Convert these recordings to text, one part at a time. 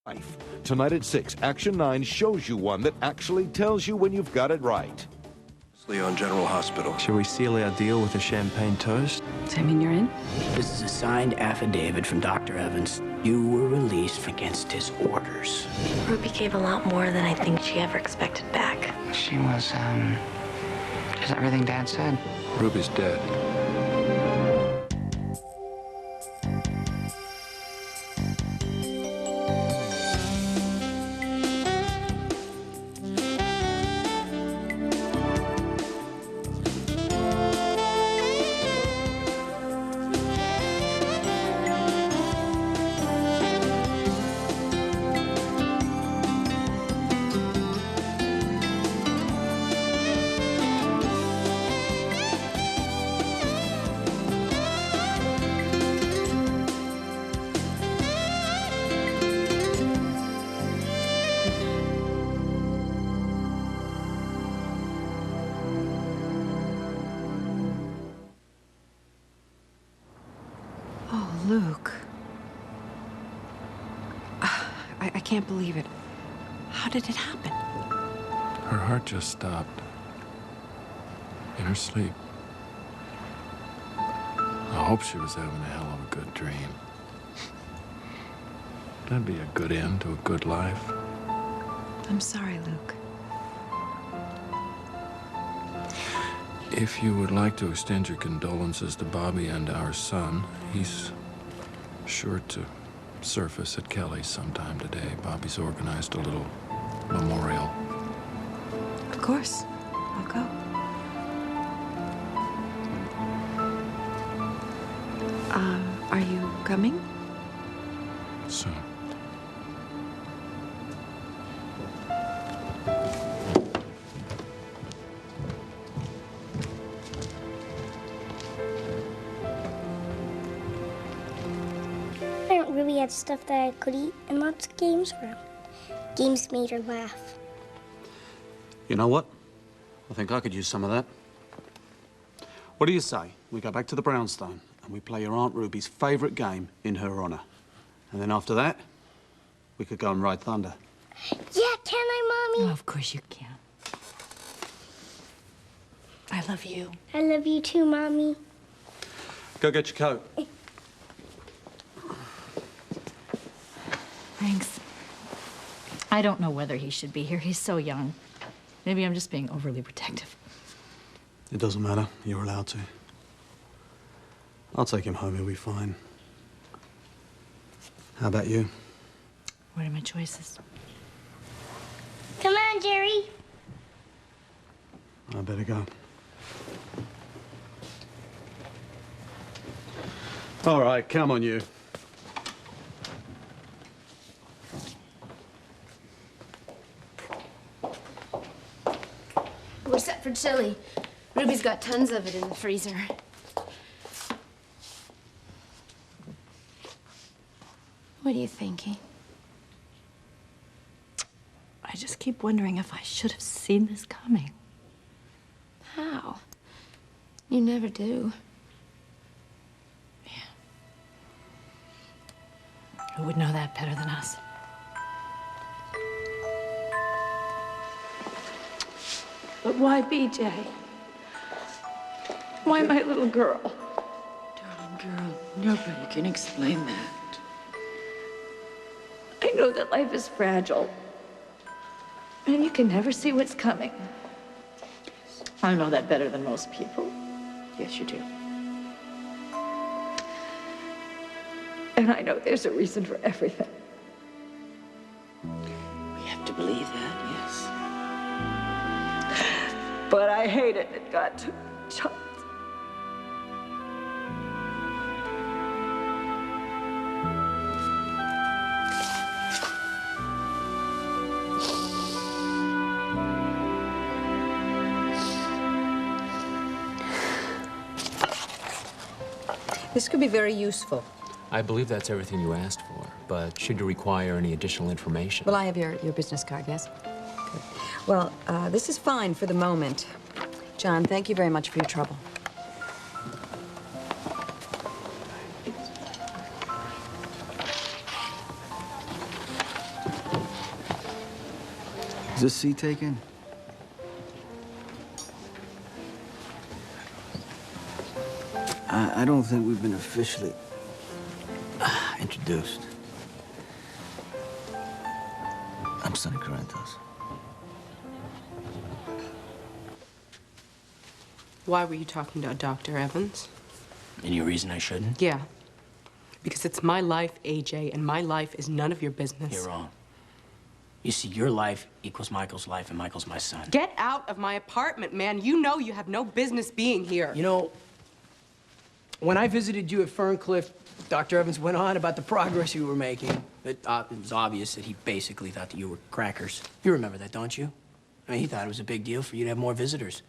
Life. Tonight at 6, Action 9 shows you one that actually tells you when you've got it right. Leon General Hospital. Shall we seal our deal with a champagne toast? Does that mean you're in? This is a signed affidavit from Dr. Evans. You were released against his orders. Ruby gave a lot more than I think she ever expected back. She was, just everything Dad said. Ruby's dead. Oh, Luke. I can't believe it. How did it happen? Her heart just stopped. In her sleep. I hope she was having a hell of a good dream. That'd be a good end to a good life. I'm sorry, Luke. If you would like to extend your condolences to Bobby and our son, he's sure to surface at Kelly's sometime today. Bobby's organized a little memorial. Of course. I'll go. Are you coming? Soon. Aunt Ruby had stuff that I could eat and lots of games for him. Games made her laugh. You know what? I think I could use some of that. What do you say? We go back to the brownstone and we play your Aunt Ruby's favorite game in her honor. And then after that, we could go and ride Thunder. Yeah, can I, Mommy? Oh, of course you can. I love you. I love you too, Mommy. Go get your coat. Thanks. I don't know whether he should be here. He's so young. Maybe I'm just being overly protective. It doesn't matter. You're allowed to. I'll take him home. He'll be fine. How about you? What are my choices? Come on, Jerry. I better go. All right, come on, you. We're set for chili. Ruby's got tons of it in the freezer. What are you thinking? I just keep wondering if I should have seen this coming. How? You never do. Yeah. Who would know that better than us? But why BJ? Why my little girl? Darling girl, nobody can explain that. I know that life is fragile. And you can never see what's coming. I know that better than most people. Yes, you do. And I know there's a reason for everything. We have to believe that, yes. But I hate it. It got too chopped. This could be very useful. I believe that's everything you asked for, but should you require any additional information? Well, I have your business card, yes? Good. Well, this is fine for the moment. John, thank you very much for your trouble. Is this seat taken? I don't think we've been officially introduced. I'm Sonny Corinthos. Why were you talking to Dr. Evans? Any reason I shouldn't? Yeah. Because it's my life, AJ, and my life is none of your business. You're wrong. You see, your life equals Michael's life, and Michael's my son. Get out of my apartment, man. You know you have no business being here. You know, when I visited you at Ferncliff, Dr. Evans went on about the progress you were making. It was obvious that he basically thought that you were crackers. You remember that, don't you? I mean, he thought it was a big deal for you to have more visitors.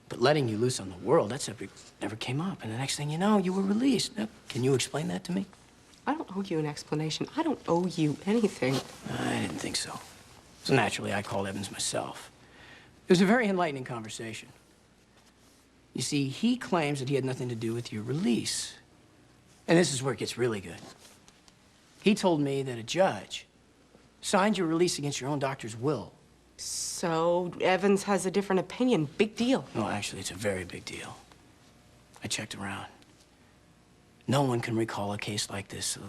But letting you loose on the world, that subject never came up. And the next thing you know, you were released. Now, can you explain that to me? I don't owe you an explanation. I don't owe you anything. I didn't think so. So naturally, I called Evans myself. It was a very enlightening conversation. You see, he claims that he had nothing to do with your release. And this is where it gets really good. He told me that a judge signed your release against your own doctor's will. So Evans has a different opinion. Big deal. No, actually, it's a very big deal. I checked around. No one can recall a case like this, so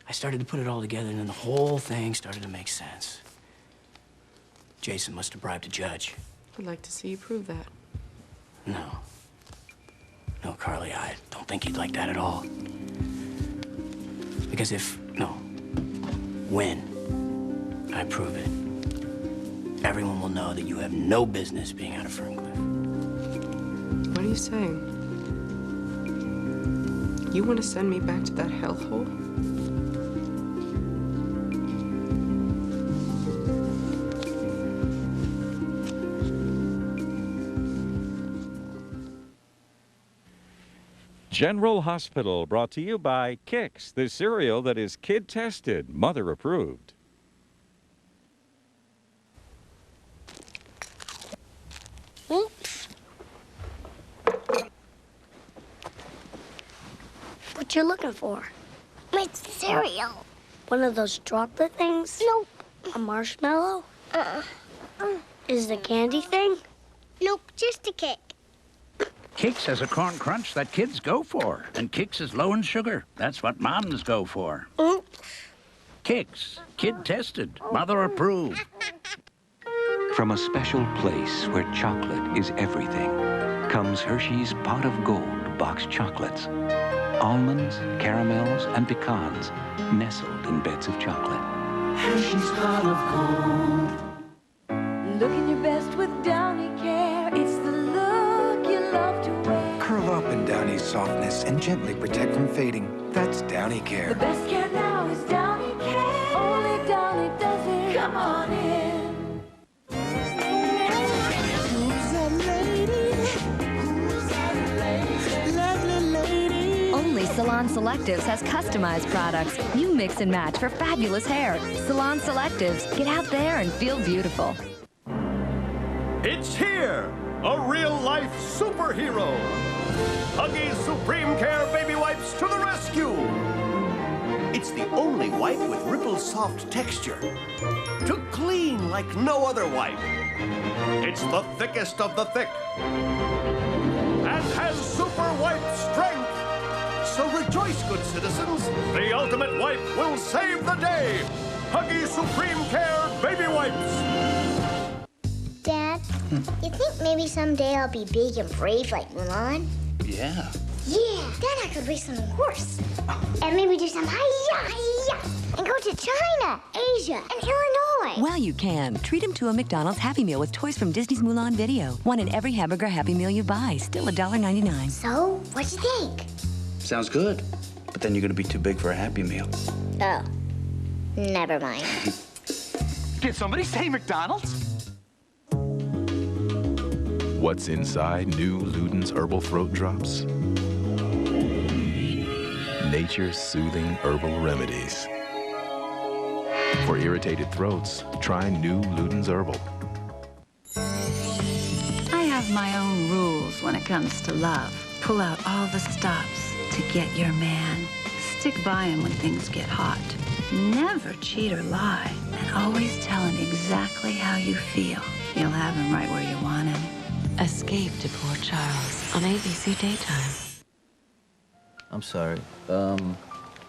I started to put it all together, and then the whole thing started to make sense. Jason must have bribed a judge. I'd like to see you prove that. No. No, Carly, I don't think he'd like that at all. Because when I prove it, everyone will know that you have no business being out of Ferncliff. What are you saying? You want to send me back to that hellhole? General Hospital, brought to you by Kix, the cereal that is kid-tested, mother-approved. What you looking for? It's cereal. One of those chocolate things? Nope. A marshmallow? Is it a candy thing? Nope, just a cake. Kix has a corn crunch that kids go for, and Kix is low in sugar. That's what moms go for. Kix, kid-tested, mother-approved. From a special place where chocolate is everything, comes Hershey's Pot of Gold box chocolates. Almonds, caramels, and pecans nestled in beds of chocolate. Hershey's Pot of Gold. Looking your best with Downy Care. It's the look you love to wear. Curl up in Downy's softness and gently protect from fading. That's Downy Care. The best care now is Downy Care. Only Downy does it. Come on in. Who's that lady? Who's that lady? Lovely lady. Only Salon Selectives has customized products. You mix and match for fabulous hair. Salon Selectives. Get out there and feel beautiful. It's here! A real-life superhero! Huggies Supreme Care Baby Wipes to the rescue! It's the only wipe with ripple soft texture. To clean like no other wipe. It's the thickest of the thick. And has super wipe strength. So rejoice, good citizens. The ultimate wipe will save the day. Huggies Supreme Care Baby Wipes. Dad, you think maybe someday I'll be big and brave like Mulan? Yeah. Yeah, then I could race on a horse. And maybe do some hi-ya, and go to China, Asia, and Illinois. Well, you can. Treat him to a McDonald's Happy Meal with toys from Disney's Mulan video. One in every hamburger Happy Meal you buy. Still $1.99. So, what'd you think? Sounds good. But then you're gonna be too big for a Happy Meal. Oh, never mind. Did somebody say McDonald's? What's inside new Luden's Herbal Throat Drops? Nature's soothing herbal remedies. For irritated throats, try new Luden's Herbal. I have my own rules when it comes to love. Pull out all the stops to get your man. Stick by him when things get hot. Never cheat or lie, and always tell him exactly how you feel. You'll have him right where you want him. Escape to Port Charles on ABC Daytime. I'm sorry. You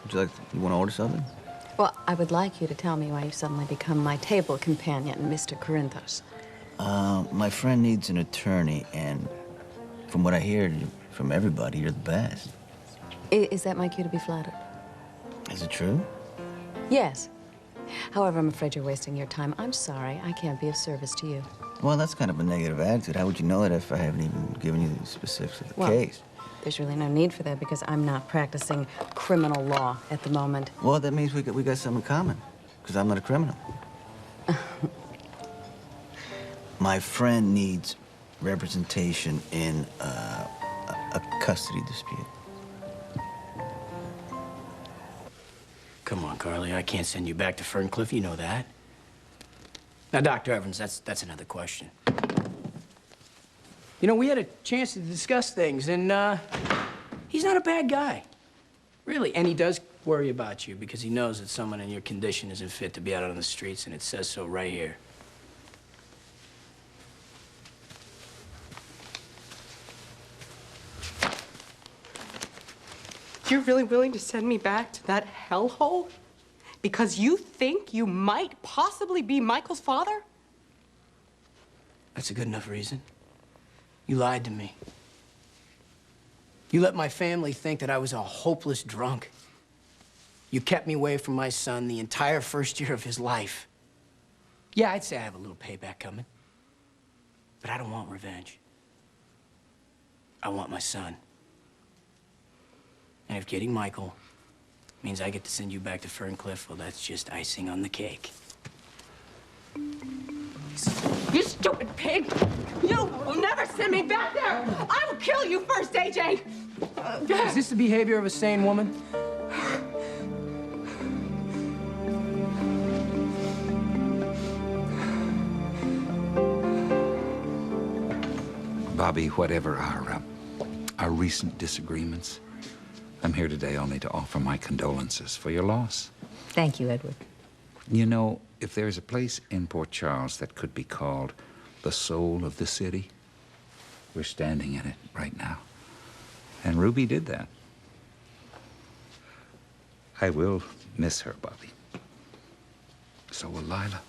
want to order something? Well, I would like you to tell me why you suddenly become my table companion, Mr. Corinthos. My friend needs an attorney, and from what I hear from everybody, you're the best. Is that my cue to be flattered? Is it true? Yes. However, I'm afraid you're wasting your time. I'm sorry. I can't be of service to you. Well, that's kind of a negative attitude. How would you know that if I haven't even given you the specifics of the Well, case? There's really no need for that because I'm not practicing criminal law at the moment. Well, that means we got something in common, because I'm not a criminal. My friend needs representation in a custody dispute. Come on, Carly. I can't send you back to Ferncliff. You know that. Now, Dr. Evans, that's another question. You know, we had a chance to discuss things, and he's not a bad guy. Really. And he does worry about you because he knows that someone in your condition isn't fit to be out on the streets, and it says so right here. You're really willing to send me back to that hellhole? Because you think you might possibly be Michael's father? That's a good enough reason. You lied to me. You let my family think that I was a hopeless drunk. You kept me away from my son the entire first year of his life. Yeah, I'd say I have a little payback coming. But I don't want revenge. I want my son. And if getting Michael means I get to send you back to Ferncliff, well, that's just icing on the cake. You stupid pig! You will never send me back there! I will kill you first, AJ! Is this the behavior of a sane woman? Bobby, whatever our recent disagreements, I'm here today only to offer my condolences for your loss. Thank you, Edward. You know, if there's a place in Port Charles that could be called the soul of the city, we're standing in it right now. And Ruby did that. I will miss her, Bobby. So will Lila.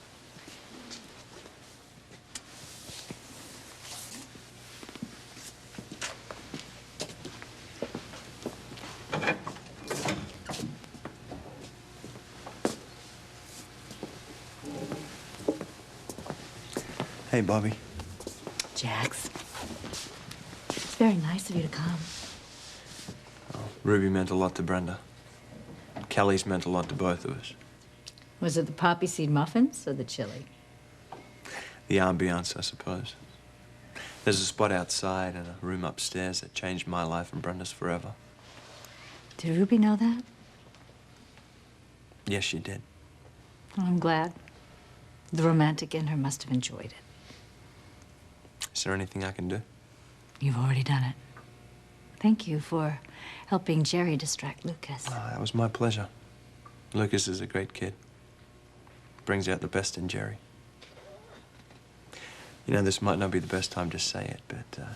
Hey, Bobby. Jax. It's very nice of you to come. Oh, Ruby meant a lot to Brenda. Kelly's meant a lot to both of us. Was it the poppy seed muffins or the chili? The ambiance, I suppose. There's a spot outside and a room upstairs that changed my life and Brenda's forever. Did Ruby know that? Yes, she did. Well, I'm glad. The romantic in her must have enjoyed it. Is there anything I can do? You've already done it. Thank you for helping Jerry distract Lucas. Oh, that was my pleasure. Lucas is a great kid. Brings out the best in Jerry. You know, this might not be the best time to say it, but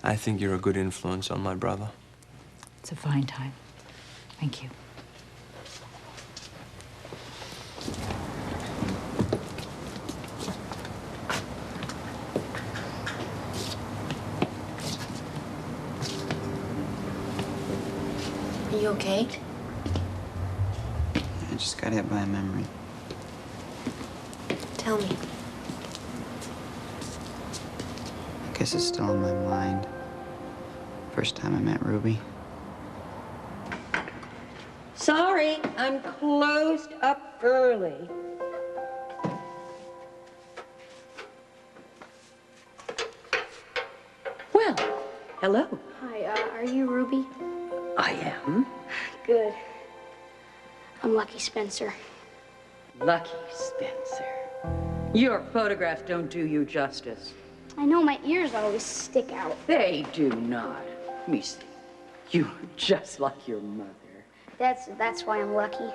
I think you're a good influence on my brother. It's a fine time. Thank you. Are you okay? I just got hit by a memory. Tell me. I guess it's still on my mind. First time I met Ruby. Sorry, I'm closed up early. Well, hello. Hi, are you Ruby? I am. Good. I'm Lucky Spencer. Lucky Spencer. Your photographs don't do you justice. I know my ears always stick out. They do not. Let me see. You are just like your mother. That's why I'm lucky.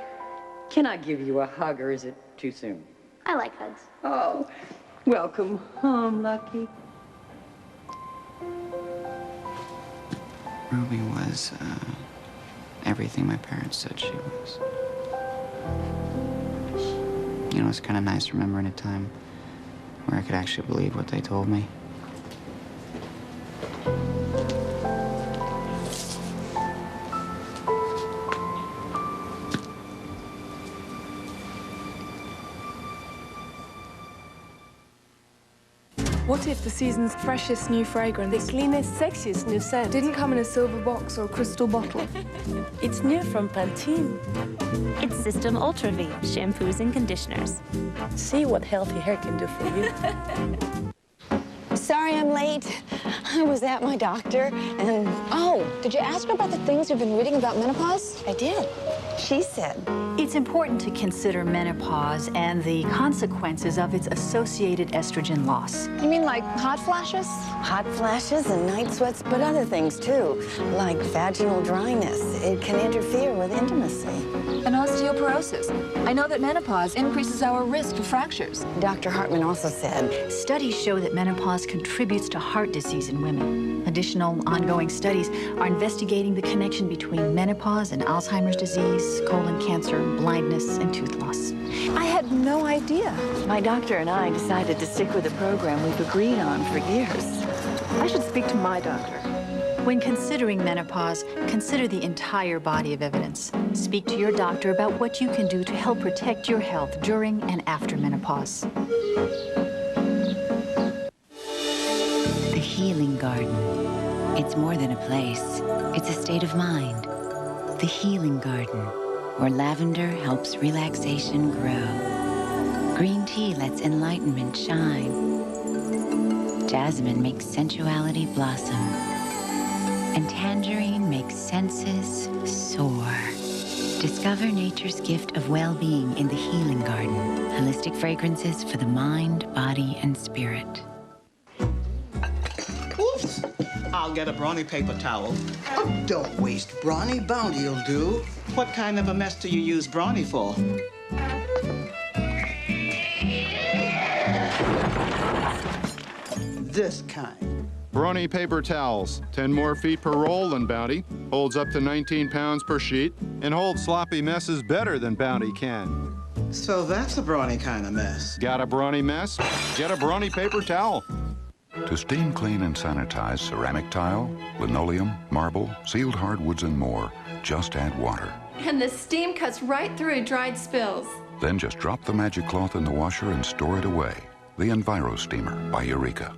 Can I give you a hug, or is it too soon? I like hugs. Oh, welcome home, Lucky. Ruby was everything my parents said she was. You know, it's kind of nice remembering a time where I could actually believe what they told me. What if the season's freshest new fragrance, the cleanest, sexiest new scent, didn't come in a silver box or a crystal bottle? It's new from Pantene. It's System Ultra V, shampoos and conditioners. See what healthy hair can do for you. Sorry I'm late. I was at my doctor and... Oh, did you ask her about the things you've been reading about menopause? I did. She said... It's important to consider menopause and the consequences of its associated estrogen loss. You mean like hot flashes? Hot flashes and night sweats, but other things too, like vaginal dryness. It can interfere with intimacy. And osteoporosis. I know that menopause increases our risk of fractures. Dr. Hartman also said... Studies show that menopause contributes to heart disease in women. Additional ongoing studies are investigating the connection between menopause and Alzheimer's disease, colon cancer, blindness, and tooth loss. I had no idea. My doctor and I decided to stick with a program we've agreed on for years. I should speak to my doctor. When considering menopause, consider the entire body of evidence. Speak to your doctor about what you can do to help protect your health during and after menopause. The Healing Garden. It's more than a place. It's a state of mind. The Healing Garden, where lavender helps relaxation grow. Green tea lets enlightenment shine. Jasmine makes sensuality blossom. And tangerine makes senses soar. Discover nature's gift of well-being in the Healing Garden. Holistic fragrances for the mind, body, and spirit. Oops! I'll get a brawny paper towel. Oh, don't waste brawny. Bounty'll do. What kind of a mess do you use brawny for? This kind. Brawny paper towels, 10 more feet per roll than Bounty, holds up to 19 pounds per sheet, and holds sloppy messes better than Bounty can. So that's a brawny kind of mess. Got a brawny mess? Get a brawny paper towel. To steam clean and sanitize ceramic tile, linoleum, marble, sealed hardwoods, and more, just add water. And the steam cuts right through dried spills. Then just drop the magic cloth in the washer and store it away. The Enviro Steamer by Eureka.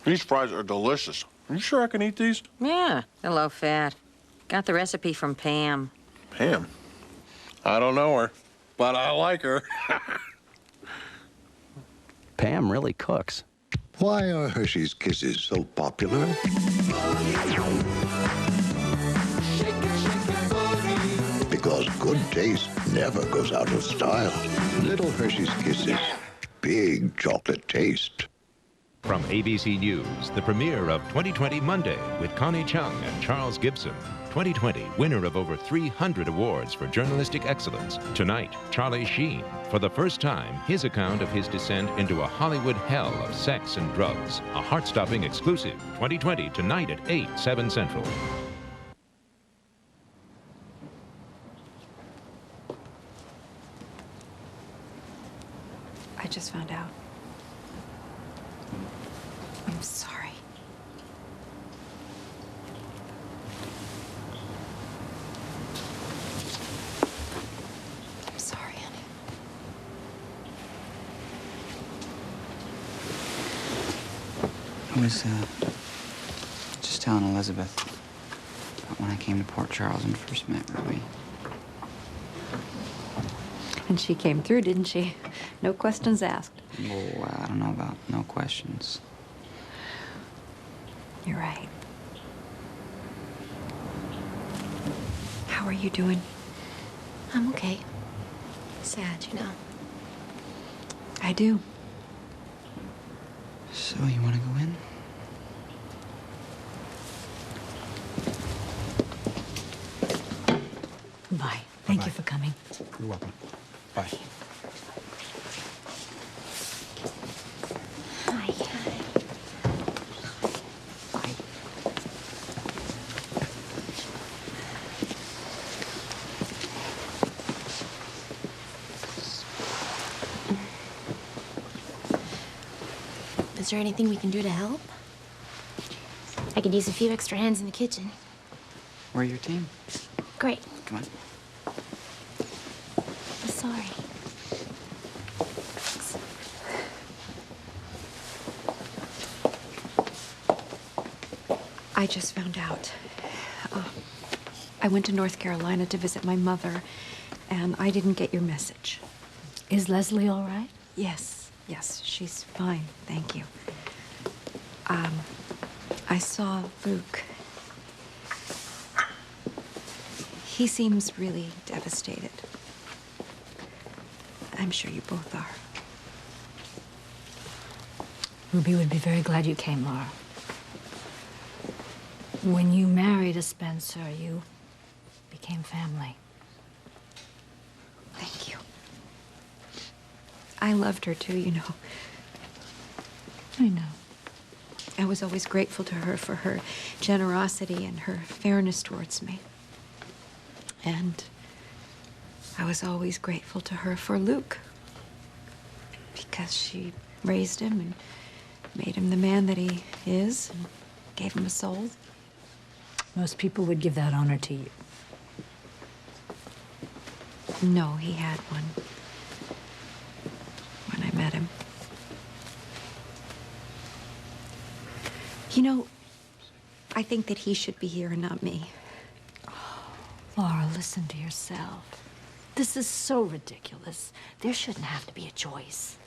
These fries are delicious. Are you sure I can eat these? Yeah, they're low fat. Got the recipe from Pam. Pam? I don't know her, but I like her. Pam really cooks. Why are Hershey's Kisses so popular? Because good taste never goes out of style. Little Hershey's Kisses, big chocolate taste. From ABC News, the premiere of 2020 Monday with Connie Chung and Charles Gibson. 2020, winner of over 300 awards for journalistic excellence. Tonight, Charlie Sheen. For the first time, his account of his descent into a Hollywood hell of sex and drugs. A heart-stopping exclusive. 2020, tonight at 8, 7 Central. I just found out. I'm sorry. I'm sorry, honey. I was, just telling Elizabeth about when I came to Port Charles and first met Ruby. And she came through, didn't she? No questions asked. Oh, I don't know about no questions. You're right. How are you doing? I'm okay. Sad, you know. I do. So, you want to go in? Thank you for coming. You're welcome. Bye. Hi. Is there anything we can do to help? I could use a few extra hands in the kitchen. We're your team. Great. Come on. I'm sorry. I just found out. I went to North Carolina to visit my mother, and I didn't get your message. Is Leslie all right? Yes, yes, she's fine, thank you. I saw Luke. He seems really devastated. I'm sure you both are. Ruby would be very glad you came, Laura. When you married a Spencer, you became family. Thank you. I loved her too, you know. I know. I was always grateful to her for her generosity and her fairness towards me. And I was always grateful to her for Luke, because she raised him and made him the man that he is and gave him a soul. Most people would give that honor to you. No, he had one when I met him. You know, I think that he should be here and not me. Laura, listen to yourself. This is so ridiculous. There shouldn't have to be a choice.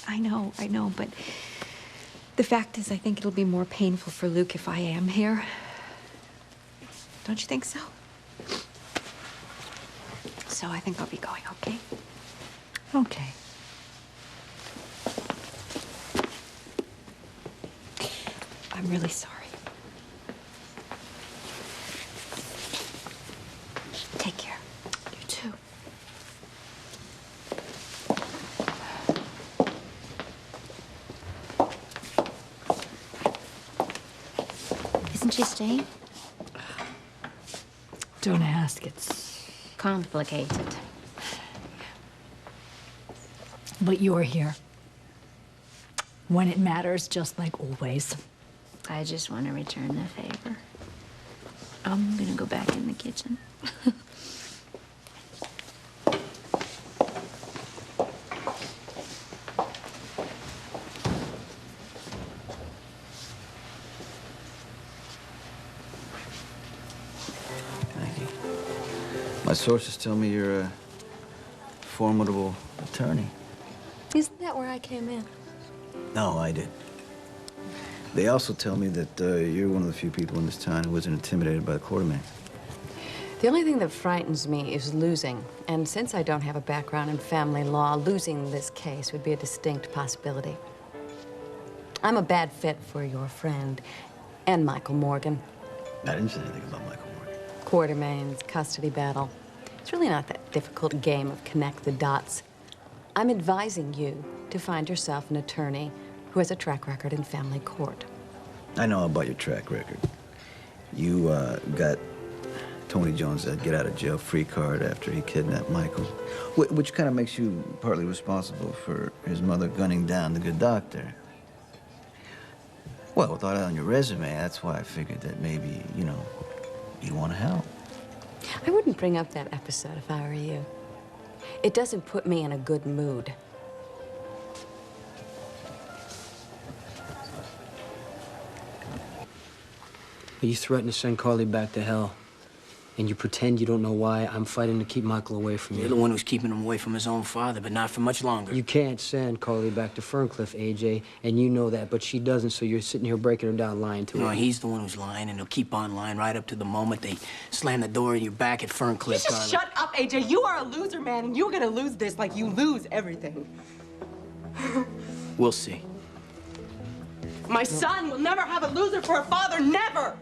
I know, but the fact is, I think it'll be more painful for Luke if I am here. Don't you think so? So I think I'll be going, okay? Okay. I'm really sorry. Take care. You too. Isn't she staying? Don't ask. It's complicated. But you're here. When it matters, just like always. I just want to return the favor. I'm gonna go back in the kitchen. My sources tell me you're a formidable attorney. Isn't that where I came in? No, I did. They also tell me that you're one of the few people in this town who wasn't intimidated by the quartermain. The only thing that frightens me is losing. And since I don't have a background in family law, losing this case would be a distinct possibility. I'm a bad fit for your friend and Michael Morgan. I didn't say anything about Michael Morgan. Quartermain's custody battle. It's really not that difficult a game of connect the dots. I'm advising you to find yourself an attorney who has a track record in family court. I know about your track record. You got Tony Jones that get-out-of-jail-free card after he kidnapped Michael, which kind of makes you partly responsible for his mother gunning down the good doctor. Well, with all that on your resume, that's why I figured that maybe, you know, you'd want to help. I wouldn't bring up that episode if I were you. It doesn't put me in a good mood. You threaten to send Carly back to hell, and you pretend you don't know why I'm fighting to keep Michael away from you. You're the one who's keeping him away from his own father, but not for much longer. You can't send Carly back to Ferncliff, AJ, and you know that, but she doesn't, so you're sitting here breaking her down, lying to her. No, he's the one who's lying, and he'll keep on lying right up to the moment they slam the door in your back at Ferncliff, Carly. Shut up, AJ. You are a loser, man, and you're gonna lose this like you lose everything. We'll see. My son will never have a loser for a father, never!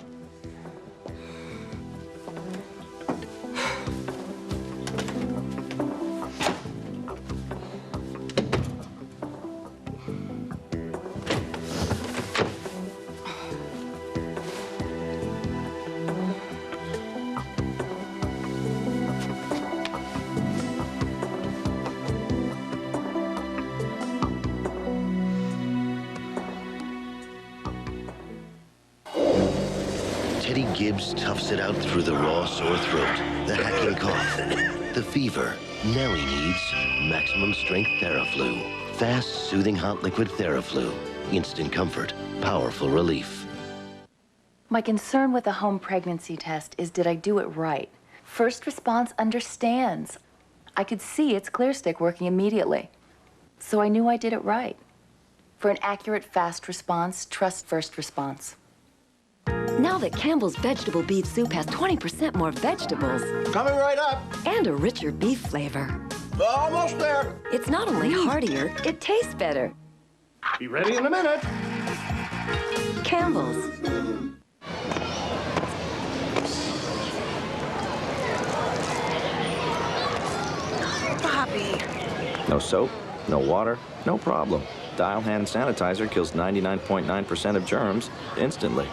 Andy Gibbs toughs it out through the raw sore throat, the hacking cough, the fever. Nellie needs maximum strength Theraflu. Fast, soothing hot liquid Theraflu. Instant comfort, powerful relief. My concern with the home pregnancy test is, did I do it right? First Response understands. I could see its clear stick working immediately. So I knew I did it right. For an accurate, fast response, trust First Response. Now that Campbell's vegetable beef soup has 20% more vegetables. Coming right up. And a richer beef flavor. Almost there. It's not only heartier, it tastes better. Be ready in a minute. Campbell's. Bobby. No soap, no water, no problem. Dial hand sanitizer kills 99.9% of germs instantly.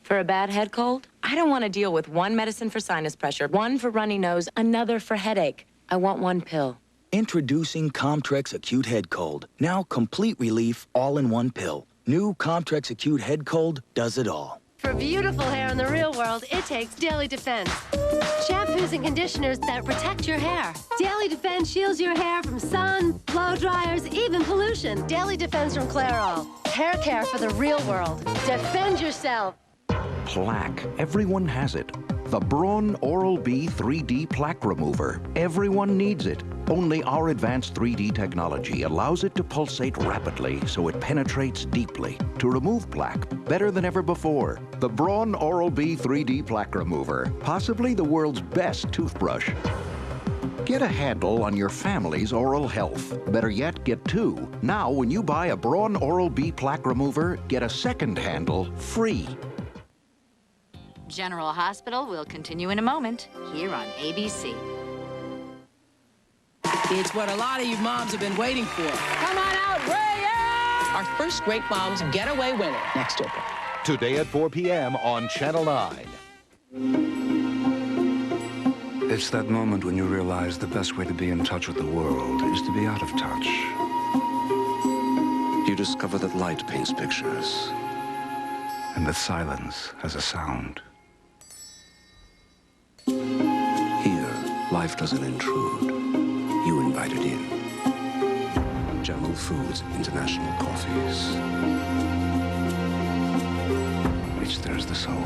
For a bad head cold, I don't want to deal with one medicine for sinus pressure, one for runny nose, another for headache. I want one pill. Introducing Comtrex Acute Head Cold. Now complete relief all in one pill. New Comtrex Acute Head Cold does it all. For beautiful hair in the real world, it takes Daily Defense. Shampoos and conditioners that protect your hair. Daily Defense shields your hair from sun, blow dryers, even pollution. Daily Defense from Clairol. Hair care for the real world. Defend yourself. Plaque. Everyone has it. The Braun Oral-B 3D Plaque Remover. Everyone needs it. Only our advanced 3D technology allows it to pulsate rapidly so it penetrates deeply to remove plaque better than ever before. The Braun Oral-B 3D Plaque Remover. Possibly the world's best toothbrush. Get a handle on your family's oral health. Better yet, get two. Now, when you buy a Braun Oral-B Plaque Remover, get a second handle free. General Hospital will continue in a moment here on ABC. It's what a lot of you moms have been waiting for. Come on out, Ray! Our first Great Moms Getaway winner next April. Today at 4 p.m. on Channel 9. It's that moment when you realize the best way to be in touch with the world is to be out of touch. You discover that light paints pictures, and that silence has a sound. Here, life doesn't intrude. You invite it in. Jungle Foods International Coffees. Which stirs the soul.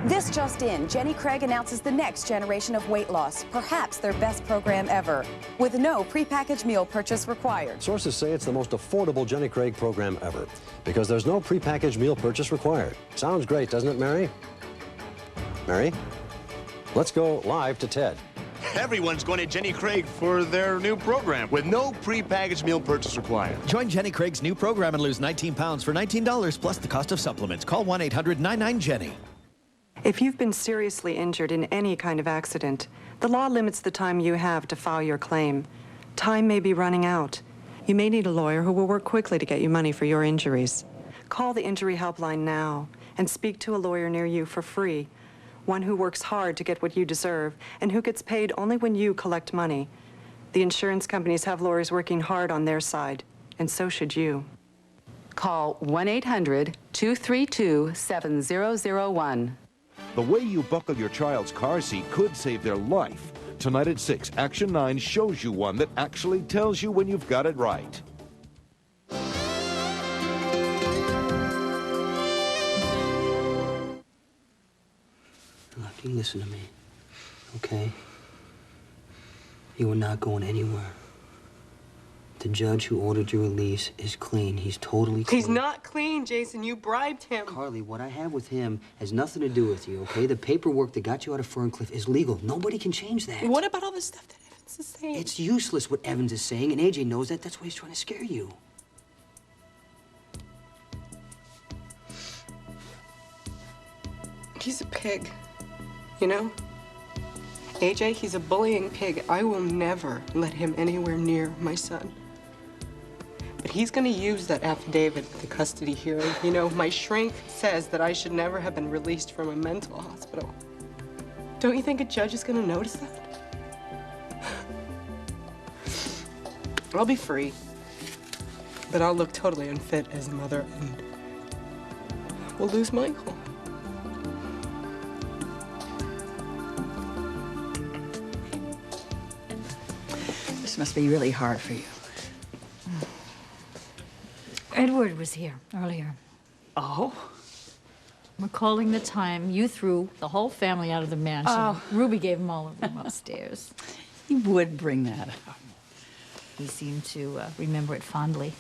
This just in, Jenny Craig announces the next generation of weight loss, perhaps their best program ever, with no prepackaged meal purchase required. Sources say it's the most affordable Jenny Craig program ever, because there's no prepackaged meal purchase required. Sounds great, doesn't it, Mary? Mary? Let's go live to Ted. Everyone's going to Jenny Craig for their new program with no prepackaged meal purchase required. Join Jenny Craig's new program and lose 19 pounds for $19 plus the cost of supplements. Call 1-800-99-JENNY. If you've been seriously injured in any kind of accident, the law limits the time you have to file your claim. Time may be running out. You may need a lawyer who will work quickly to get you money for your injuries. Call the Injury Helpline now and speak to a lawyer near you for free. One who works hard to get what you deserve and who gets paid only when you collect money. The insurance companies have lawyers working hard on their side, and so should you. Call 1-800-232-7001. The way you buckle your child's car seat could save their life. Tonight at 6, Action 9 shows you one that actually tells you when you've got it right. Look, you listen to me, okay? You are not going anywhere. The judge who ordered your release is clean. He's totally clean. He's not clean, Jason. You bribed him. Carly, what I have with him has nothing to do with you, okay? The paperwork that got you out of Ferncliff is legal. Nobody can change that. What about all the stuff that Evans is saying? It's useless what Evans is saying, and AJ knows that. That's why he's trying to scare you. He's a pig, you know? AJ, he's a bullying pig. I will never let him anywhere near my son. But he's gonna use that affidavit at the custody hearing. You know, my shrink says that I should never have been released from a mental hospital. Don't you think a judge is gonna notice that? I'll be free, but I'll look totally unfit as a mother, and we'll lose Michael. This must be really hard for you. Edward was here earlier. Oh? Recalling the time you threw the whole family out of the mansion. Oh. Ruby gave them all of them upstairs. He would bring that up. He seemed to remember it fondly.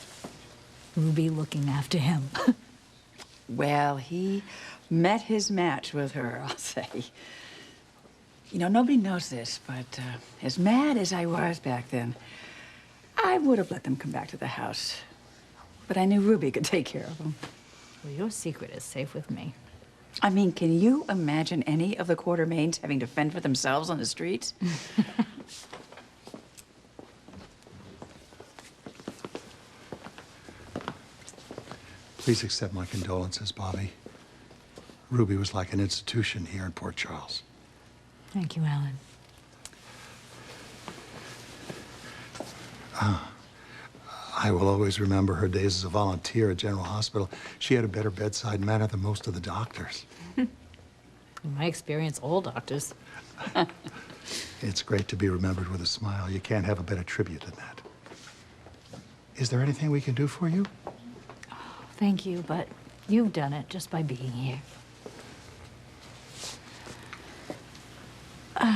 Ruby looking after him. Well, he met his match with her, I'll say. You know, nobody knows this, but as mad as I was back then, I would have let them come back to the house. But I knew Ruby could take care of them. Well, your secret is safe with me. I mean, can you imagine any of the Quartermaines having to fend for themselves on the streets? Please accept my condolences, Bobby. Ruby was like an institution here in Port Charles. Thank you, Alan. I will always remember her days as a volunteer at General Hospital. She had a better bedside manner than most of the doctors. In my experience, all doctors. It's great to be remembered with a smile. You can't have a better tribute than that. Is there anything we can do for you? Thank you, but you've done it just by being here.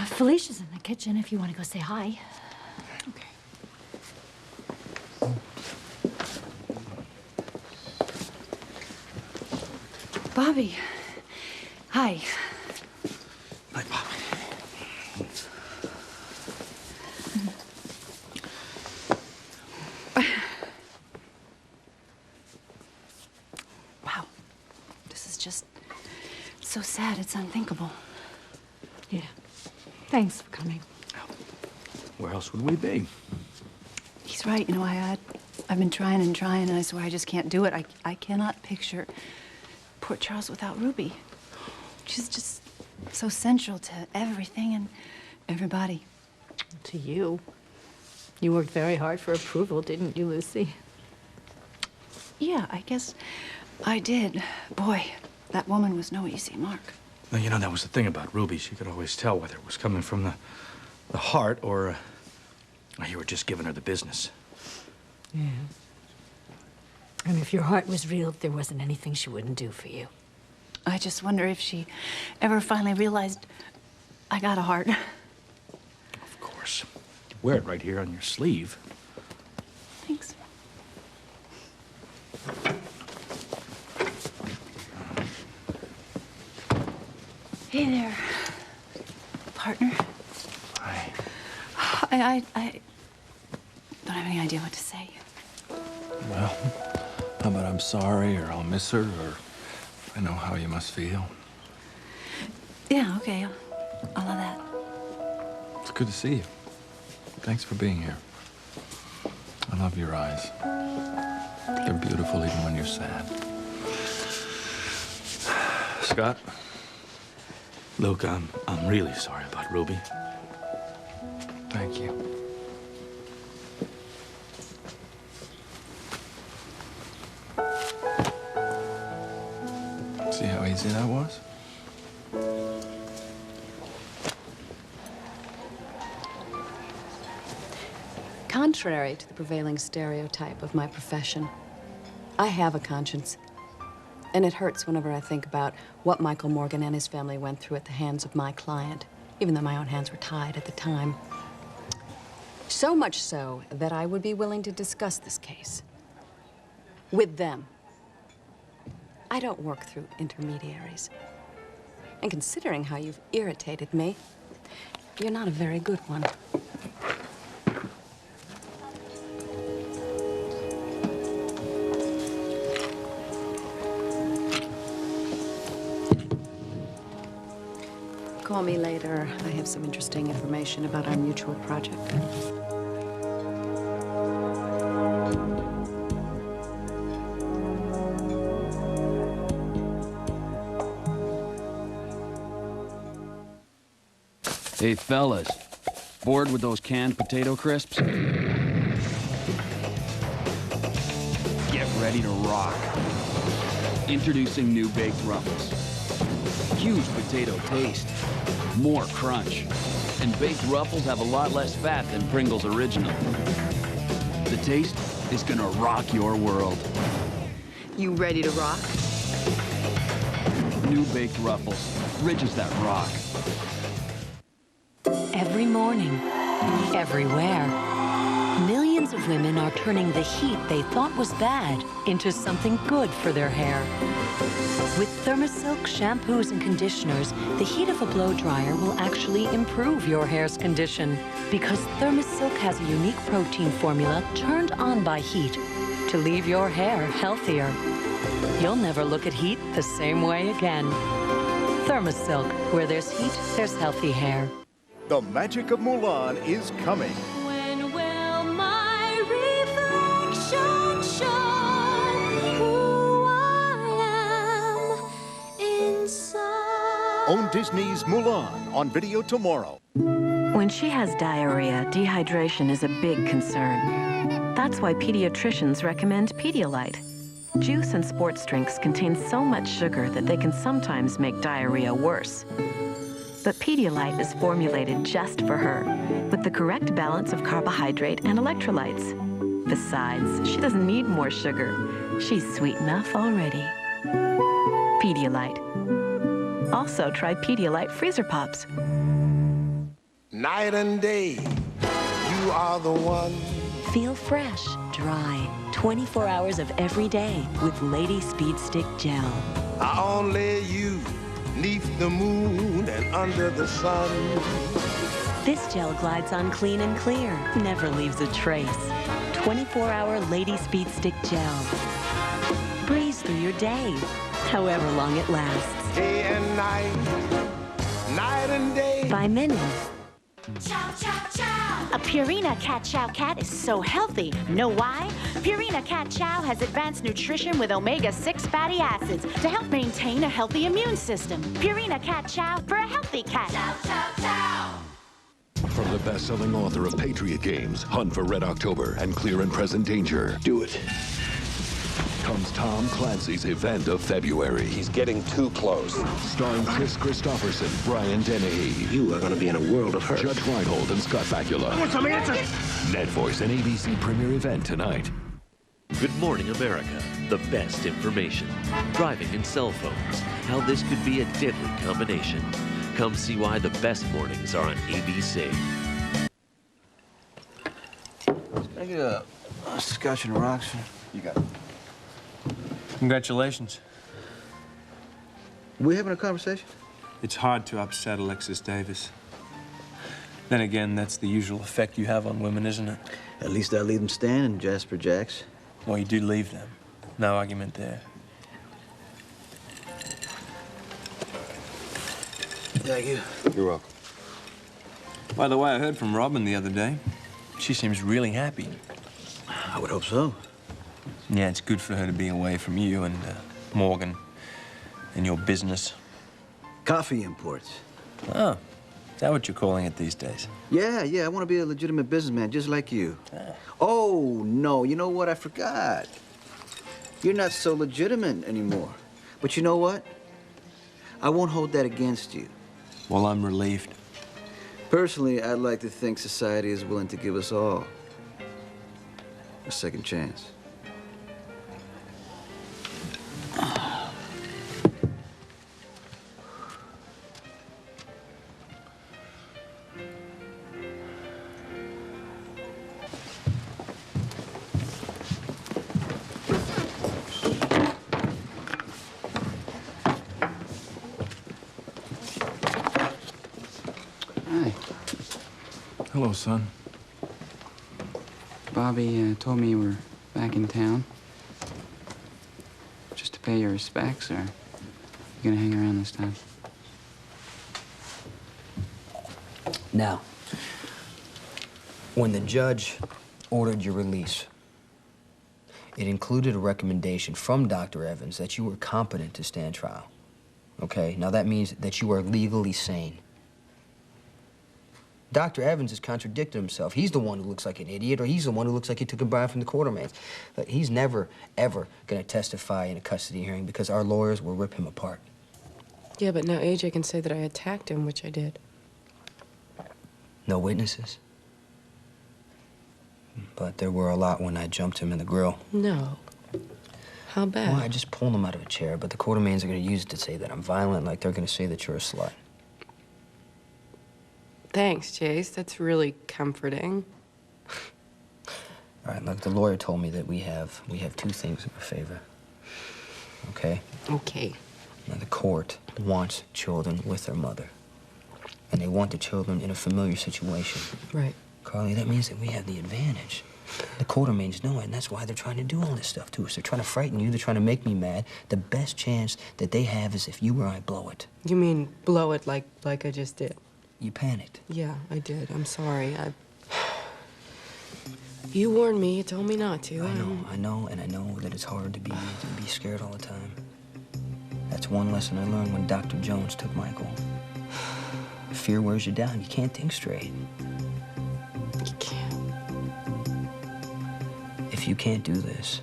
Felicia's in the kitchen if you want to go say hi. Bobby. Hi. Hi, Bobby. Wow. This is just so sad, it's unthinkable. Yeah. Thanks for coming. Where else would we be? He's right, you know, I've been trying and trying, and I swear I just can't do it. I cannot picture Port Charles without Ruby. She's just so central to everything and everybody. To you. You worked very hard for approval, didn't you, Lucy? Yeah, I guess I did. Boy, that woman was no easy mark. Well, you know, that was the thing about Ruby. She could always tell whether it was coming from the heart or you were just giving her the business. Yeah. And if your heart was real, there wasn't anything she wouldn't do for you. I just wonder if she ever finally realized I got a heart. Of course. You wear it right here on your sleeve. Thanks. Hey there, partner. Hi. I don't have any idea what to say. Well, how about I'm sorry, or I'll miss her, or I know how you must feel. Yeah, okay, all of that. It's good to see you. Thanks for being here. I love your eyes. They're beautiful even when you're sad. Scott, look, I'm really sorry about Ruby. Thank you. See how easy that was? Contrary to the prevailing stereotype of my profession, I have a conscience. And it hurts whenever I think about what Michael Morgan and his family went through at the hands of my client, even though my own hands were tied at the time. So much so that I would be willing to discuss this case with them. I don't work through intermediaries. And considering how you've irritated me, you're not a very good one. Call me later. I have some interesting information about our mutual project. Hey, fellas. Bored with those canned potato crisps? Get ready to rock. Introducing new baked Ruffles. Huge potato taste, more crunch. And baked Ruffles have a lot less fat than Pringles Original. The taste is gonna rock your world. You ready to rock? New baked Ruffles. Ridges that rock. Every morning, everywhere, millions of women are turning the heat they thought was bad into something good for their hair. With Thermosilk shampoos and conditioners, the heat of a blow dryer will actually improve your hair's condition because Thermosilk has a unique protein formula turned on by heat to leave your hair healthier. You'll never look at heat the same way again. Thermosilk, where there's heat, there's healthy hair. The magic of Mulan is coming. When will my reflection show who I am inside? Own Disney's Mulan on video tomorrow. When she has diarrhea, dehydration is a big concern. That's why pediatricians recommend Pedialyte. Juice and sports drinks contain so much sugar that they can sometimes make diarrhea worse. But Pedialyte is formulated just for her, with the correct balance of carbohydrate and electrolytes. Besides, she doesn't need more sugar. She's sweet enough already. Pedialyte. Also, try Pedialyte Freezer Pops. Night and day, you are the one. Feel fresh, dry, 24 hours of every day with Lady Speed Stick Gel. I only you, 'neath the moon and under the sun. This gel glides on clean and clear, never leaves a trace. 24-hour Lady Speed Stick Gel. Breeze through your day, however long it lasts. Day and night, night and day. By Mini. Chow, chow, chow. A Purina Cat Chow Cat is so healthy. Know why? Purina Cat Chow has advanced nutrition with omega-6 fatty acids to help maintain a healthy immune system. Purina Cat Chow for a healthy cat. Chow, chow, chow. From the best-selling author of Patriot Games, Hunt for Red October, and Clear and Present Danger. Do it. Comes Tom Clancy's event of February. He's getting too close. Starring Chris Christopherson, Brian Dennehy. You are going to be in a world of hurt. Judge Reinhold and Scott Bakula. I want some answers. NetVoice and ABC premiere event tonight. Good Morning America, the best information. Driving and cell phones, how this could be a deadly combination. Come see why the best mornings are on ABC. Can I get a scotch and rocks? You got it. Congratulations. We having a conversation? It's hard to upset Alexis Davis. Then again, that's the usual effect you have on women, isn't it? At least I leave them standing, Jasper Jacks. Well, you do leave them. No argument there. Thank you. You're welcome. By the way, I heard from Robin the other day. She seems really happy. I would hope so. Yeah, it's good for her to be away from you and Morgan and your business. Coffee imports. Oh, is that what you're calling it these days? Yeah, I want to be a legitimate businessman, just like you. Oh, no, you know what? I forgot. You're not so legitimate anymore. But you know what? I won't hold that against you. Well, I'm relieved. Personally, I'd like to think society is willing to give us all a second chance. Hi. Hello, son. Bobby told me you were back in town. Just to pay your respects, or you gonna hang around this time? Now, when the judge ordered your release, it included a recommendation from Dr. Evans that you were competent to stand trial. Okay? Now, that means that you are legally sane. Dr. Evans has contradicted himself. He's the one who looks like an idiot, or he's the one who looks like he took a bribe from the quartermains. But he's never, ever going to testify in a custody hearing because our lawyers will rip him apart. Yeah, but now AJ can say that I attacked him, which I did. No witnesses? But there were a lot when I jumped him in the grill. No. How bad? Well, I just pulled him out of a chair, but the quartermains are going to use it to say that I'm violent, like they're going to say that you're a slut. Thanks, Chase. That's really comforting. All right, look, the lawyer told me that we have two things in our favor. Okay? Okay. Now, the court wants children with their mother. And they want the children in a familiar situation. Right. Carly, that means that we have the advantage. The quartermains know it, and that's why they're trying to do all this stuff to us. They're trying to frighten you. They're trying to make me mad. The best chance that they have is if you or I blow it. You mean blow it like I just did? You panicked. Yeah, I did. I'm sorry. You warned me. You told me not to. I know, and I know that it's hard to be scared all the time. That's one lesson I learned when Dr. Jones took Michael. Fear wears you down. You can't think straight. You can't. If you can't do this,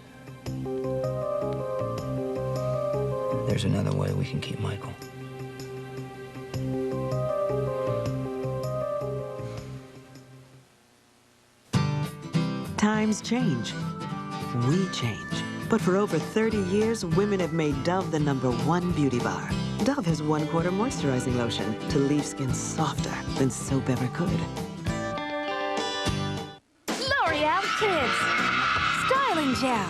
there's another way we can keep Michael. Times change. We change. But for over 30 years, women have made Dove the #1 beauty bar. Dove has 1/4 moisturizing lotion to leave skin softer than soap ever could. L'Oreal Kids. Styling gel.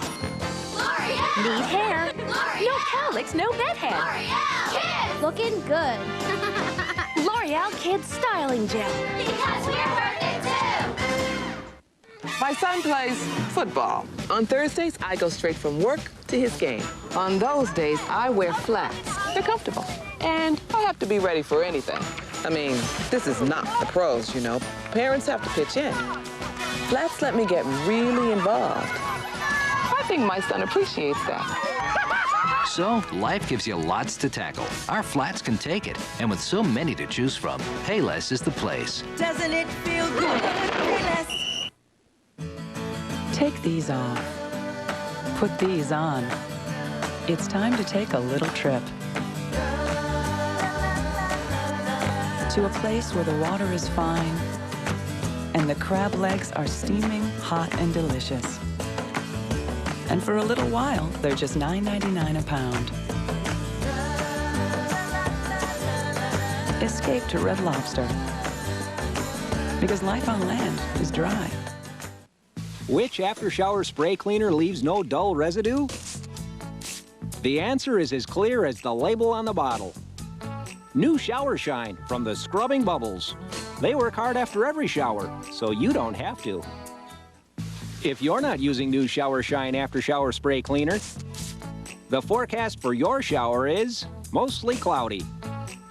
L'Oreal. Need hair. L'Oreal. No cowlicks, no bedhead. L'Oreal. Kids. Looking good. L'Oreal Kids Styling Gel. Because we're worth it too. My son plays football. On Thursdays, I go straight from work to his game. On those days, I wear flats. They're comfortable. And I have to be ready for anything. I mean, this is not the pros, you know. Parents have to pitch in. Flats let me get really involved. I think my son appreciates that. So, life gives you lots to tackle. Our flats can take it. And with so many to choose from, Payless is the place. Doesn't it feel good? Payless. Take these off. Put these on. It's time to take a little trip. To a place where the water is fine and the crab legs are steaming, hot, and delicious. And for a little while, they're just $9.99 a pound. Escape to Red Lobster. Because life on land is dry. Which after-shower spray cleaner leaves no dull residue? The answer is as clear as the label on the bottle. New Shower Shine from the Scrubbing Bubbles. They work hard after every shower, so you don't have to. If you're not using New Shower Shine after-shower spray cleaner, the forecast for your shower is mostly cloudy.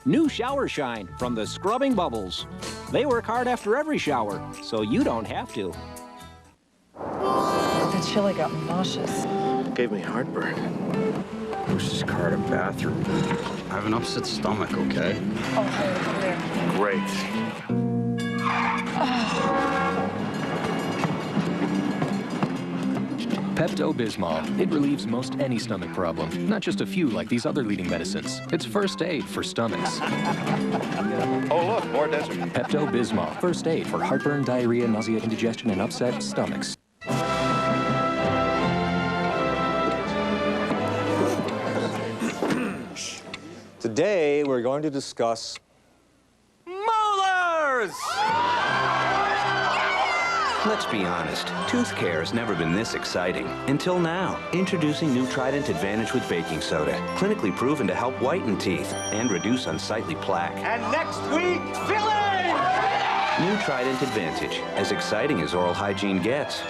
New Shower Shine from the Scrubbing Bubbles. They work hard after every shower, so you don't have to. The chili got me nauseous. Gave me heartburn. Where's this Carter bathroom? I have an upset stomach, okay? Oh, there. Great. Pepto-Bismol. It relieves most any stomach problem, not just a few like these other leading medicines. It's first aid for stomachs. Oh, look, more desert. Pepto-Bismol. First aid for heartburn, diarrhea, nausea, indigestion, and upset stomachs. Today, we're going to discuss molars! Let's be honest, tooth care has never been this exciting. Until now. Introducing new Trident Advantage with baking soda. Clinically proven to help whiten teeth and reduce unsightly plaque. And next week, filling! New Trident Advantage. As exciting as oral hygiene gets.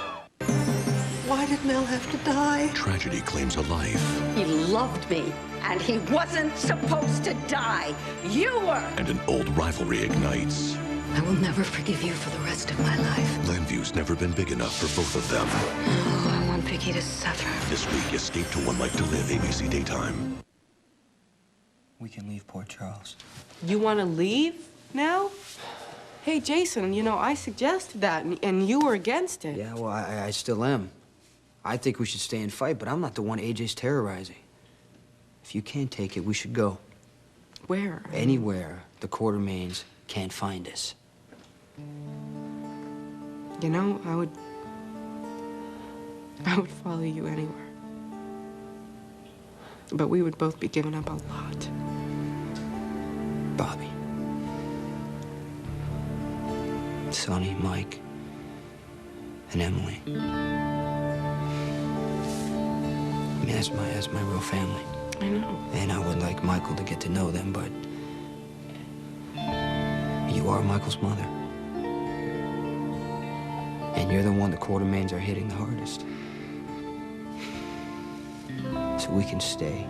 Why did Mel have to die? Tragedy claims a life, He loved me, and he wasn't supposed to die. You were! and an old rivalry ignites. I will never forgive you for the rest of my life. Landview's never been big enough for both of them. Oh, I want Vicky to suffer. This week, Escape to One Life to Live, ABC Daytime. We can leave Port Charles. You want to leave now? Hey, Jason, you know, I suggested that, and you were against it. Yeah, well, I still am. I think we should stay and fight, but I'm not the one AJ's terrorizing. If you can't take it, we should go. Where? Anywhere the Quartermains can't find us. You know, I would follow you anywhere. But we would both be giving up a lot. Bobby. Sonny, Mike, and Emily. I mean, that's my real family. I know. And I would like Michael to get to know them, but you are Michael's mother. And you're the one the Quartermains are hitting the hardest. So we can stay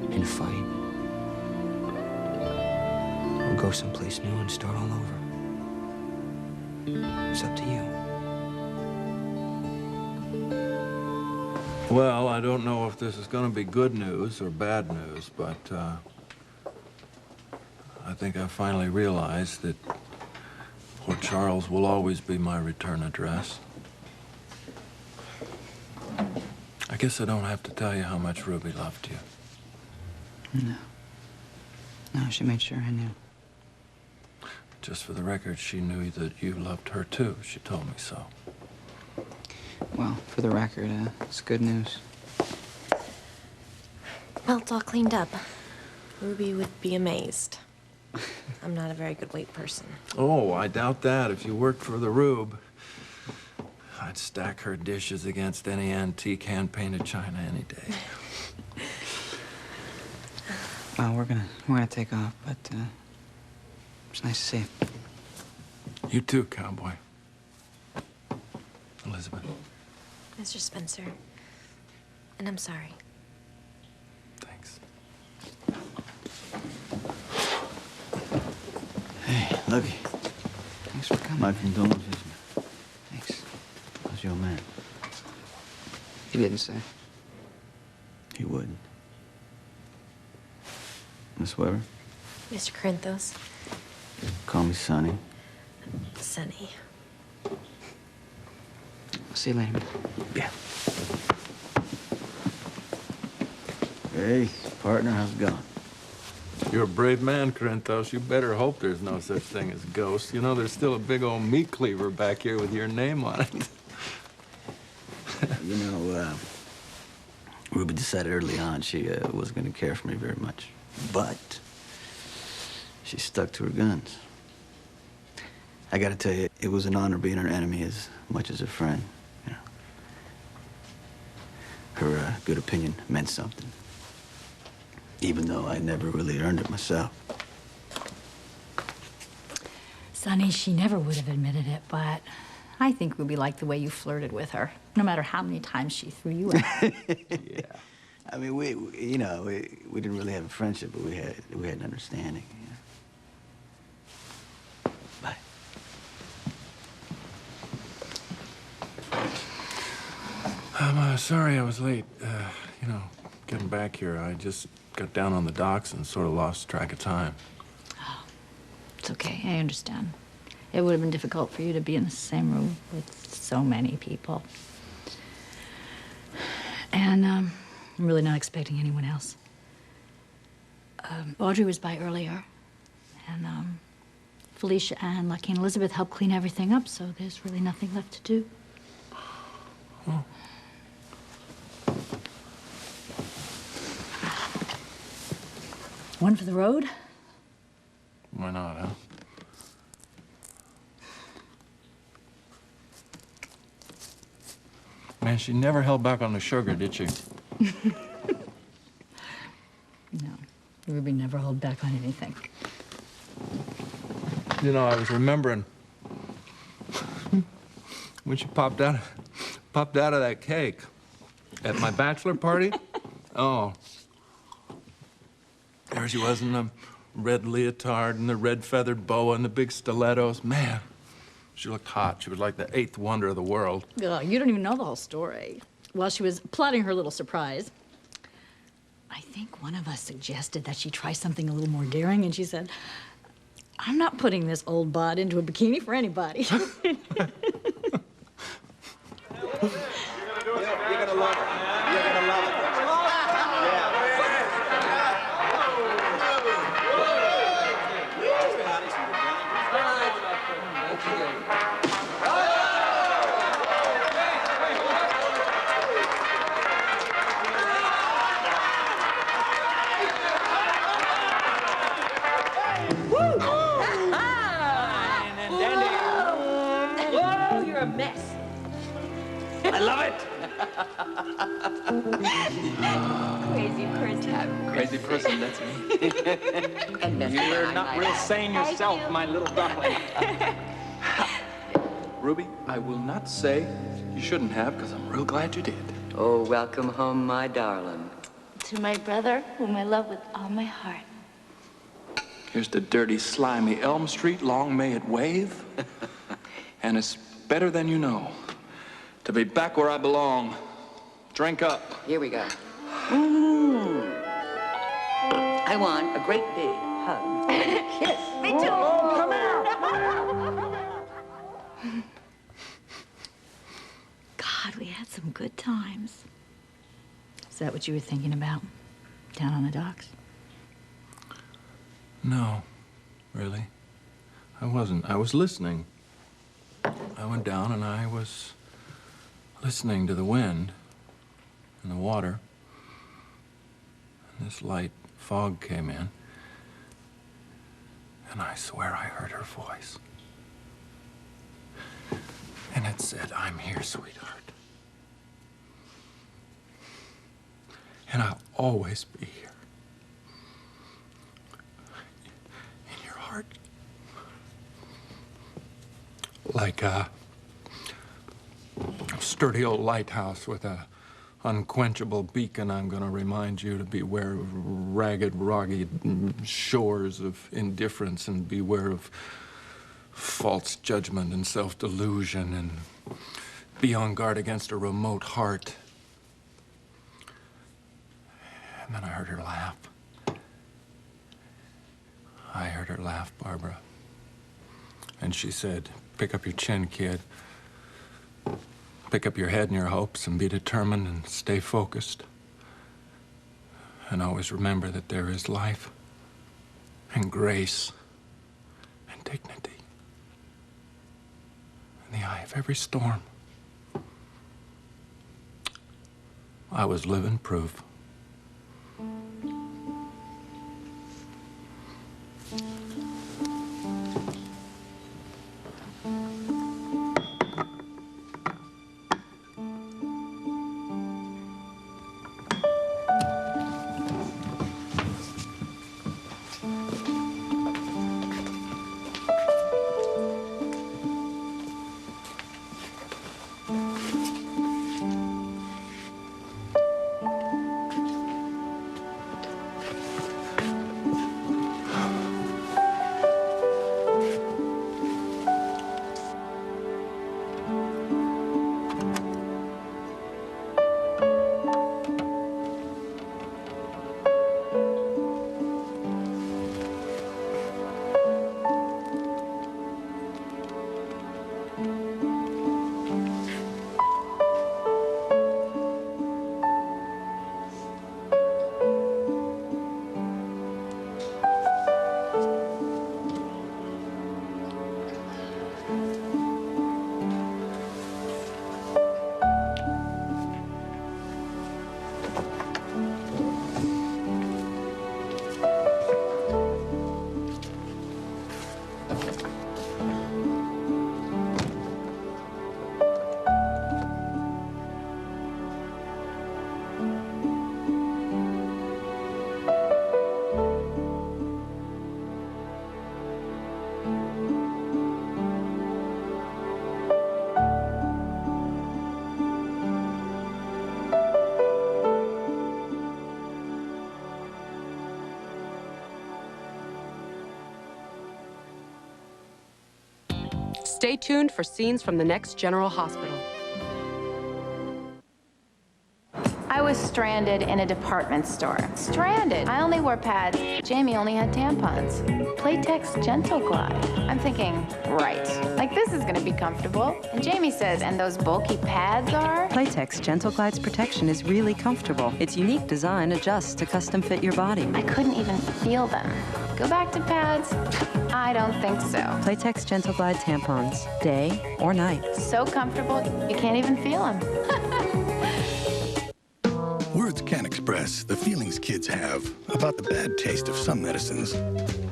and fight. Or go someplace new and start all over. It's up to you. Well, I don't know if this is going to be good news or bad news, but I think I finally realized that Port Charles will always be my return address. I guess I don't have to tell you how much Ruby loved you. No. No, she made sure I knew. Just for the record, she knew that you loved her too. She told me so. Well, for the record, it's good news. Well, it's all cleaned up. Ruby would be amazed. I'm not a very good weight person. Oh, I doubt that. If you worked for the Rube, I'd stack her dishes against any antique hand-painted china any day. Well, we're gonna take off, but it's nice to see you. You too, cowboy. Elizabeth. Mr. Spencer. And I'm sorry. Thanks. Hey, Lucky. Thanks for coming. My condolences. Thanks. How's your man? He didn't say. He wouldn't. Miss Weber? Mr. Corinthos. Call me Sonny. Sonny. I'll see you later. Yeah. Hey, partner, how's it going? You're a brave man, Corinthos. You better hope there's no such thing as ghosts. You know, there's still a big old meat cleaver back here with your name on it. You know, Ruby decided early on she wasn't going to care for me very much. But she stuck to her guns. I got to tell you, it was an honor being her enemy as much as a friend. You know. Her good opinion meant something, even though I never really earned it myself. Sonny, she never would have admitted it, but I think Ruby liked the way you flirted with her, no matter how many times she threw you out. Yeah. I mean, we didn't really have a friendship, but we had an understanding. You know? Bye. I'm sorry I was late. You know, getting back here, I just got down on the docks and sort of lost track of time. Oh, it's okay. I understand. It would have been difficult for you to be in the same room with so many people. And, I'm really not expecting anyone else. Audrey was by earlier, and, Felicia and Lucky and Elizabeth helped clean everything up, so there's really nothing left to do. Oh. One for the road? Why not, huh? Man, she never held back on the sugar, did she? No, Ruby never held back on anything. You know, I was remembering when she popped out of that cake at my bachelor party. Oh. There she was in the red leotard and the red feathered boa and the big stilettos. Man, she looked hot. She was like the 8th wonder of the world. Oh, you don't even know the whole story. While she was plotting her little surprise, I think one of us suggested that she try something a little more daring, and she said, I'm not putting this old bud into a bikini for anybody. You're gonna love it. You're gonna love it. Whoa, you're a mess. I love it. Crazy person. Crazy person, that's me. And that's You're why not I real like sane it. yourself, Thank you. my little duckling. Ruby, I will not say you shouldn't have, because I'm real glad you did. Oh, welcome home, my darling. To my brother, whom I love with all my heart. Here's the dirty, slimy Elm Street, long may it wave. And it's better than you know to be back where I belong. Drink up. Here we go. I want a great big hug. Kiss. Me too. Come here. God, we had some good times. Is that what you were thinking about? Down on the docks? No, really. I wasn't. I was listening. I went down and I was listening to the wind and the water. And this light fog came in. And I swear I heard her voice. And it said, "I'm here, sweetheart. And I'll always be here. In your heart. Like a sturdy old lighthouse with a unquenchable beacon, I'm gonna remind you to beware of ragged, rugged shores of indifference and beware of false judgment and self-delusion and be on guard against a remote heart." And then I heard her laugh. I heard her laugh, Barbara. And she said, "Pick up your chin, kid. Pick up your head and your hopes and be determined and stay focused. And always remember that there is life and grace and dignity in the eye of every storm." I was living proof. Stay tuned for scenes from the next General Hospital. I was stranded in a department store. Stranded. I only wore pads. Jamie only had tampons. Playtex Gentle Glide. I'm thinking, right, like this is gonna be comfortable. And Jamie says, and those bulky pads are? Playtex Gentle Glide's protection is really comfortable. Its unique design adjusts to custom fit your body. I couldn't even feel them. Go back to pads? I don't think so. Playtex Gentle Glide tampons, day or night. So comfortable, you can't even feel them. Words can't express the feelings kids have about the bad taste of some medicines.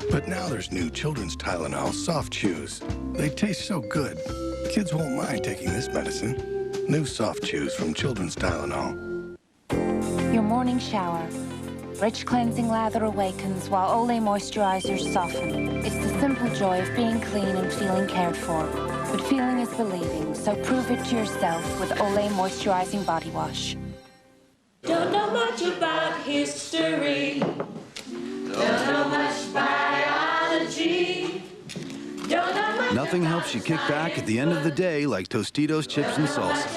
But now there's new children's Tylenol soft chews. They taste so good, kids won't mind taking this medicine. New soft chews from Children's Tylenol. Your morning shower. Rich cleansing lather awakens while Olay moisturizers soften. It's the simple joy of being clean and feeling cared for. But feeling is believing, so prove it to yourself with Olay moisturizing body wash. Don't know much about history. Don't know much biology. Don't know much. Nothing helps you kick back at the end of the day like Tostitos chips and salsa.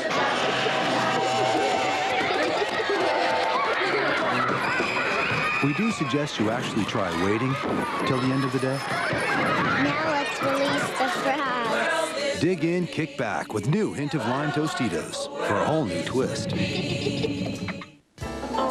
We do suggest you actually try waiting till the end of the day. Now let's release the frogs. Dig in, kick back with new hint of lime Tostitos for a whole new twist.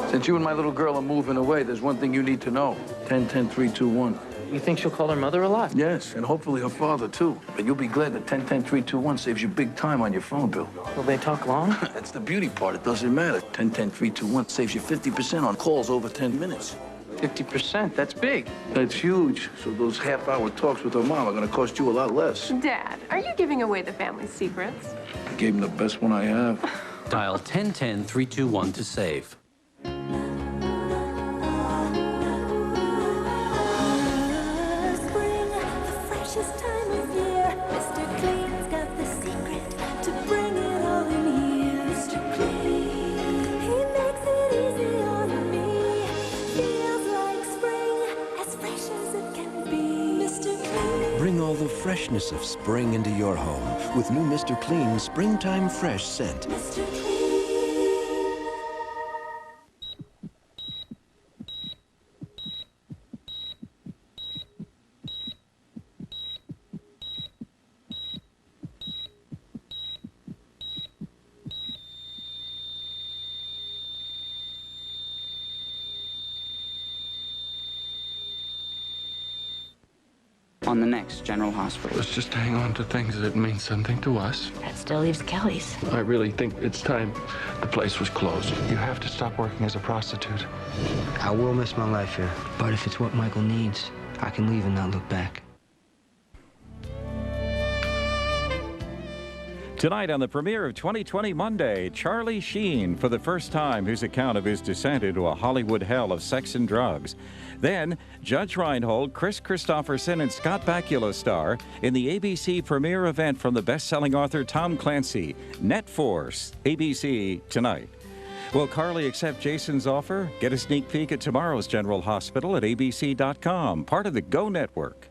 Since you and my little girl are moving away, there's one thing you need to know. 10-10-3-2-1. You think she'll call her mother a lot? Yes, and hopefully her father, too. But you'll be glad that 10-10-3-2-1 saves you big time on your phone bill. Will they talk long? That's the beauty part. It doesn't matter. 10-10-3-2-1 saves you 50% on calls over 10 minutes. 50%? That's big. That's huge. So those half-hour talks with her mom are going to cost you a lot less. Dad, are you giving away the family secrets? I gave him the best one I have. Dial 10-10-3-2-1 to save. Bring all the freshness of spring into your home with new Mr. Clean Springtime Fresh scent. On the next General Hospital. Let's just hang on to things that mean something to us. That still leaves Kelly's. I really think it's time the place was closed. You have to stop working as a prostitute. I will miss my life here, but if it's what Michael needs, I can leave and not look back. Tonight on the premiere of 2020 Monday, Charlie Sheen, for the first time, his account of his descent into a Hollywood hell of sex and drugs. Then, Judge Reinhold, Chris Christopherson, and Scott Bakula star in the ABC premiere event from the best-selling author Tom Clancy, Net Force, ABC tonight. Will Carly accept Jason's offer? Get a sneak peek at tomorrow's General Hospital at abc.com, part of the Go Network.